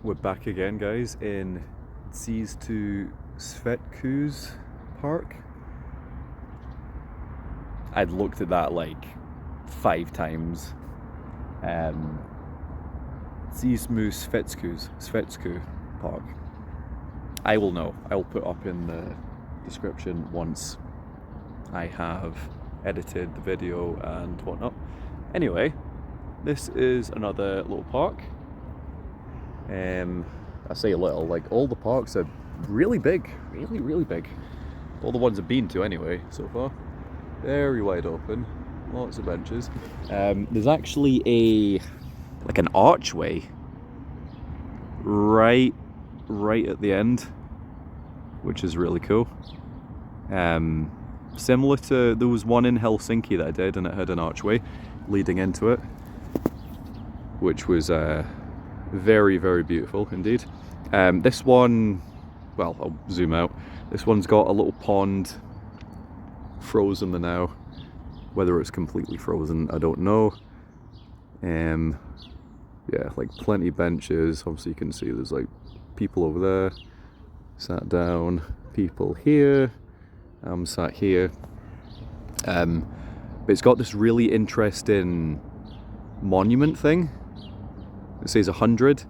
We're back again, guys, in Svētku's park. I'd looked at that like 5 times. Dziesmu Svētku park. I will know. I'll put up in the description once I have edited the video and whatnot. Anyway, this is another little park. I say little, like all the parks are really big, really big. All the ones I've been to anyway, so far. Very wide open, lots of benches. There's actually an archway right at the end, which is really cool. Similar to, there was one in Helsinki that I did and it had an archway leading into it, which was very beautiful indeed. This one, well, I'll zoom out. This one's got a little pond, frozen now. Whether it's completely frozen, I don't know. Yeah, like plenty of benches. Obviously you can see there's like people over there, sat down, people here, I'm sat here. But it's got this really interesting monument thing. It says 100,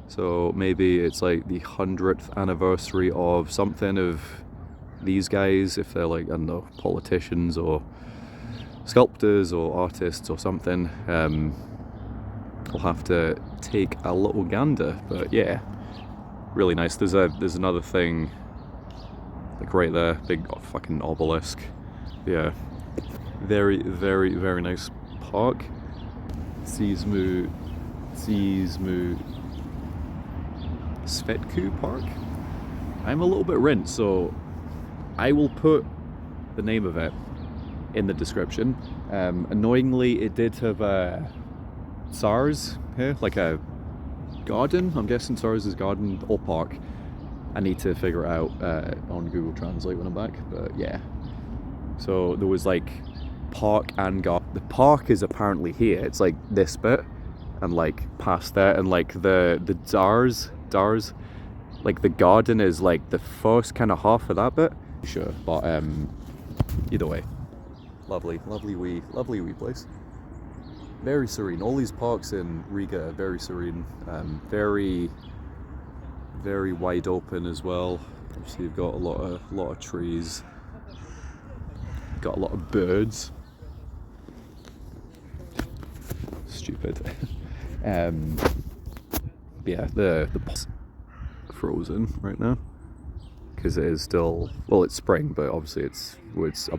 so maybe it's like the 100th anniversary of something of these guys, if they're like, I don't know, politicians or sculptors or artists or something. I'll have to take a little gander, but yeah, really nice. There's another thing like right there, big fucking obelisk. Yeah, very nice park. Dziesmu Svētku park. I'm a little bit rinsed, so I will put the name of it in the description. Annoyingly, it did have a SARS here, like a garden. I'm guessing SARS is garden or park. I need to figure it out on Google Translate when I'm back, but yeah. So there was like park and garden. The park is apparently here. It's like this bit and like past there, and like the dars, like the garden is like the first kind of half of that bit. Sure, but either way, lovely wee place. Very serene. All these parks in Riga are very serene. Very wide open as well. Obviously you've got a lot of trees. Got a lot of birds. Stupid. Yeah, the frozen right now because it is still, well, it's spring, but obviously it's a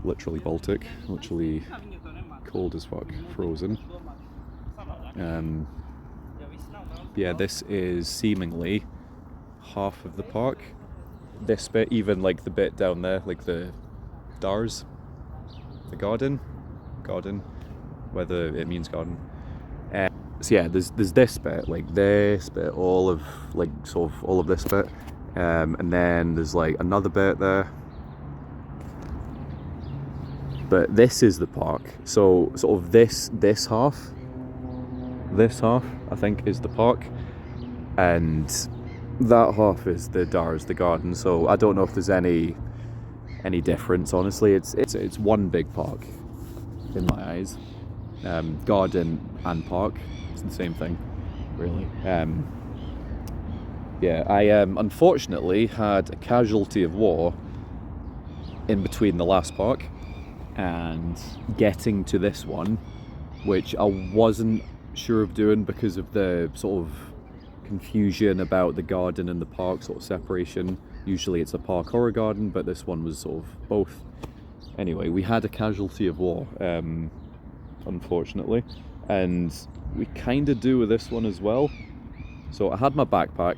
literally Baltic, literally cold as fuck, frozen. Yeah, this is seemingly half of the park. This bit, even like the bit down there, like the dars, the garden, whether it means garden. So yeah, there's this bit, like this bit, all of like sort of all of this bit, and then there's like another bit there. But this is the park. So sort of this half, I think, is the park, and that half is the dars, the garden. So I don't know if there's any difference. Honestly, it's one big park in my eyes. Garden and park, it's the same thing, really. Yeah, I unfortunately had a casualty of war in between the last park and getting to this one, which I wasn't sure of doing because of the sort of confusion about the garden and the park sort of separation. Usually it's a park or a garden, but this one was sort of both. Anyway, we had a casualty of war, unfortunately, and we kind of do with this one as well. So I had my backpack.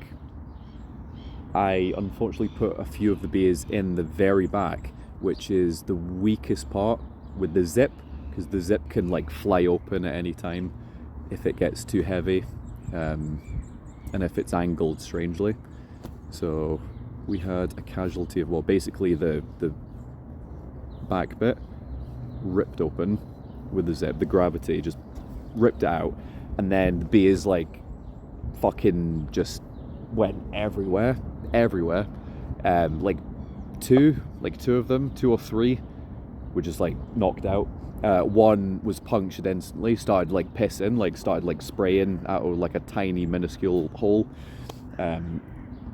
I unfortunately put a few of the beers in the very back, which is the weakest part with the zip, because the zip can like fly open at any time if it gets too heavy, and if it's angled strangely. So we had a casualty of, well, basically the back bit ripped open with the zip. The gravity just ripped it out, and then the beers like fucking just went everywhere. Like two of them, 2 or 3 were just like knocked out. One was punctured instantly, started like pissing, like started like spraying out of like a tiny minuscule hole.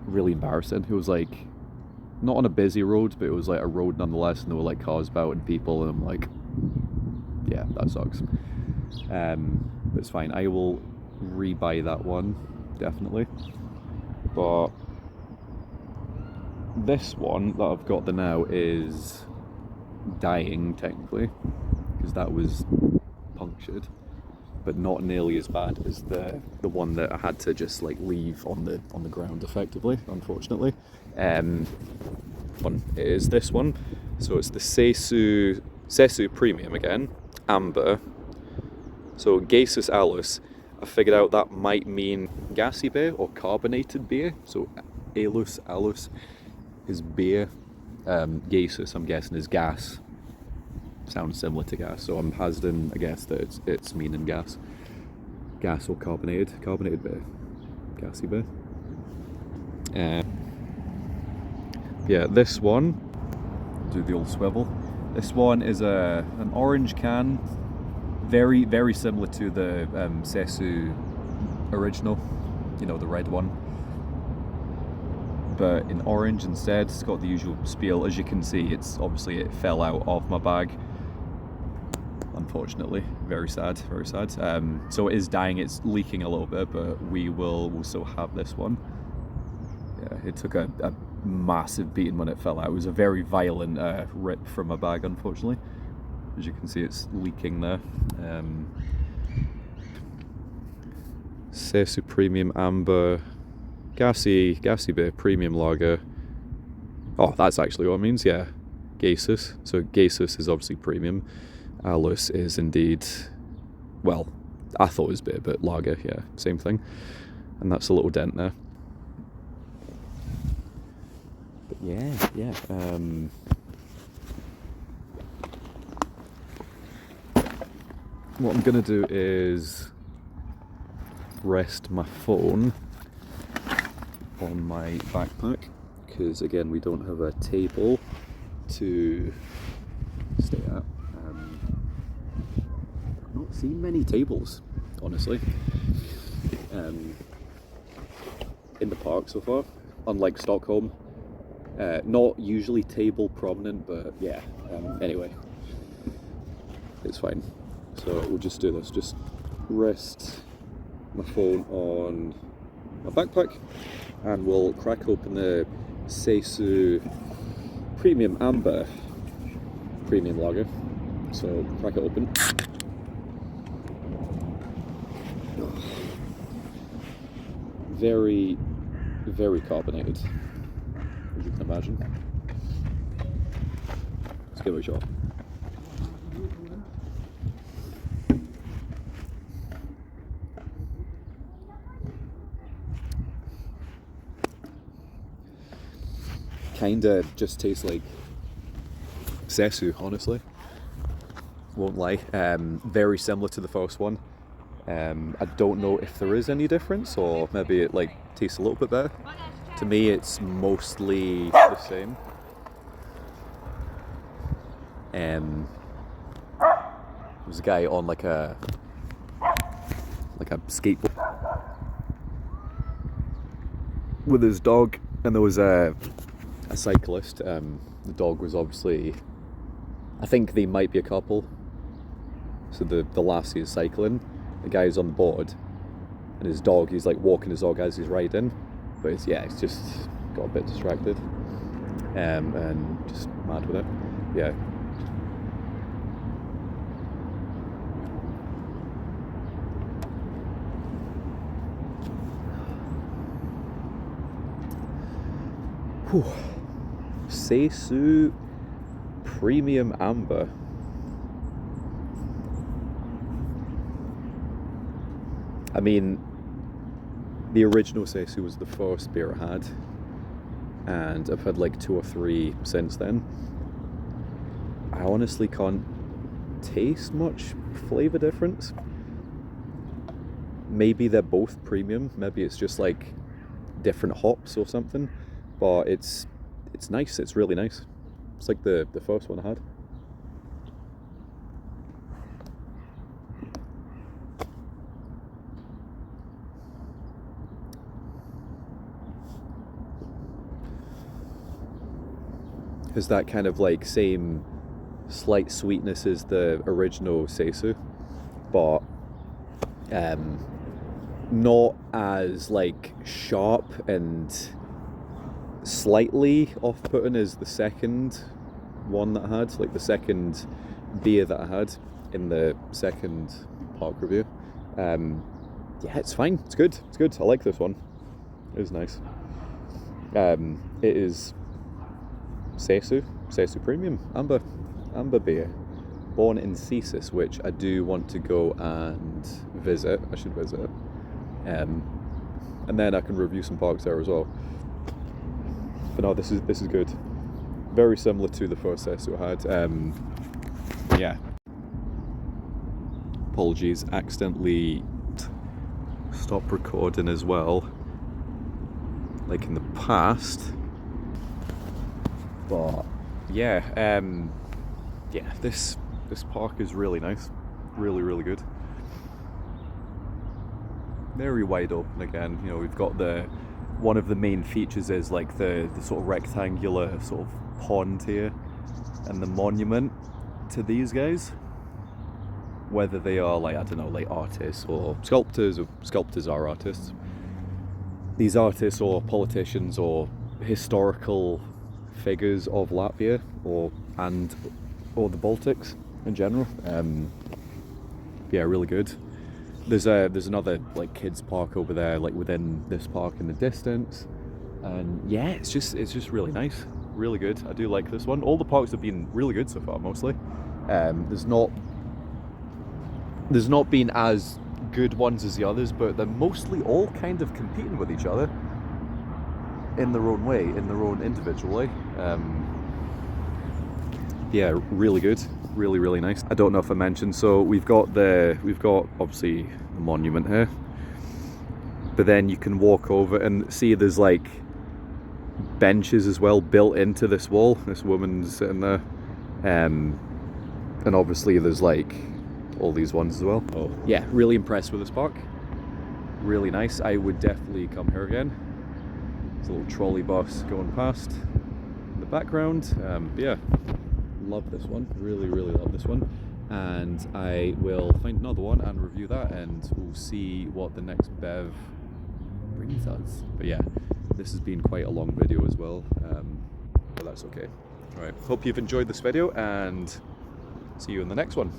Really embarrassing. It was like not on a busy road, but it was like a road nonetheless, and there were like cars about and people, and I'm like, yeah, that sucks. But it's fine. I will rebuy that one, definitely. But this one that I've got now is dying technically, because that was punctured, but not nearly as bad as the one that I had to just like leave on the ground effectively, unfortunately. One is this one. So it's the Dziesmu Premium again, amber. So gaseous alus, I figured out that might mean gassy beer or carbonated beer. So alus is beer. Gaseous, I'm guessing, is gas. Sounds similar to gas, so I'm hazarding a guess that it's meaning gas or carbonated beer, gassy beer. Yeah, this one, do the old swivel. This one is an orange can, very, very similar to the Dziesmu original, you know, the red one, but in orange instead. It's got the usual spiel. As you can see, it fell out of my bag, unfortunately. Very sad. So it is dying, it's leaking a little bit, but we'll still have this one. Yeah, it took a massive beating when it fell out. It was a very violent rip from my bag, unfortunately. As you can see, it's leaking there. Dziesmu Premium Amber, gassy beer, premium lager. Oh, that's actually what it means, yeah. Gaseous. So gaseous is obviously premium. Alus is indeed, well, I thought it was beer, but lager, yeah, same thing. And that's a little dent there. But yeah. What I'm gonna do is rest my phone on my backpack, because again, we don't have a table to stay at. I've not seen many tables, honestly, in the park so far, unlike Stockholm. Not usually table prominent, but yeah, anyway, it's fine. So we'll just do this, just rest my phone on my backpack, and we'll crack open the Dziesmu Premium Amber Premium Lager. So crack it open. Very, very carbonated, as you can imagine. Let's give it a shot. Kinda just tastes like Dziesmu, honestly. Won't lie. Very similar to the first one. I don't know if there is any difference, or maybe it like tastes a little bit better. To me, it's mostly the same. There's a guy on like a skateboard with his dog, and there was a cyclist. The dog was obviously, I think they might be a couple. So the lassie is cycling, the guy's on board, and his dog, he's like walking his dog as he's riding, but it's just got a bit distracted, and just mad with it. Yeah. Whew. Dziesmu Premium Amber. I mean, the original Dziesmu was the first beer I had, and I've had like 2 or 3 since then. I honestly can't taste much flavour difference. maybe they're both premium. Maybe it's just like different hops or something. But it's nice. It's really nice. It's like the first one I had. Has that kind of like same slight sweetness as the original Seisu, but not as like sharp and slightly off-putting as the second one that I had, like the second beer that I had in the second park review. Yeah, it's fine. It's good. It's good. I like this one. It is nice. It is Seisu Premium Amber beer, born in Thesis, which I do want to go and visit. I should visit, and then I can review some parks there as well. But no, this is good. Very similar to the first Seisu I had. Yeah. Apologies, accidentally stopped recording as well, like in the past. But yeah, yeah, this park is really nice, really good. Very wide open again. You know, we've got one of the main features is like the sort of rectangular sort of pond here, and the monument to these guys. Whether they are like, I don't know, like artists or sculptors are artists. These artists or politicians or historical figures of Latvia or the Baltics in general. Yeah, really good. There's another like kids park over there, like within this park in the distance, and yeah, it's just really nice, really good. I do like this one. All the parks have been really good so far, mostly. There's not been as good ones as the others, but they're mostly all kind of competing with each other in their own way, in their own individual way. Yeah, really good, really nice. I don't know if I mentioned, so we've got obviously the monument here, but then you can walk over and see there's like benches as well built into this wall. This woman's sitting there, and obviously there's like all these ones as well. Oh yeah, really impressed with this park. Really nice. I would definitely come here again. There's a little trolley bus going past in the background. Yeah, love this one. Really love this one. And I will find another one and review that, and we'll see what the next bev brings us. But yeah, this has been quite a long video as well, but that's okay. All right, hope you've enjoyed this video, and see you in the next one.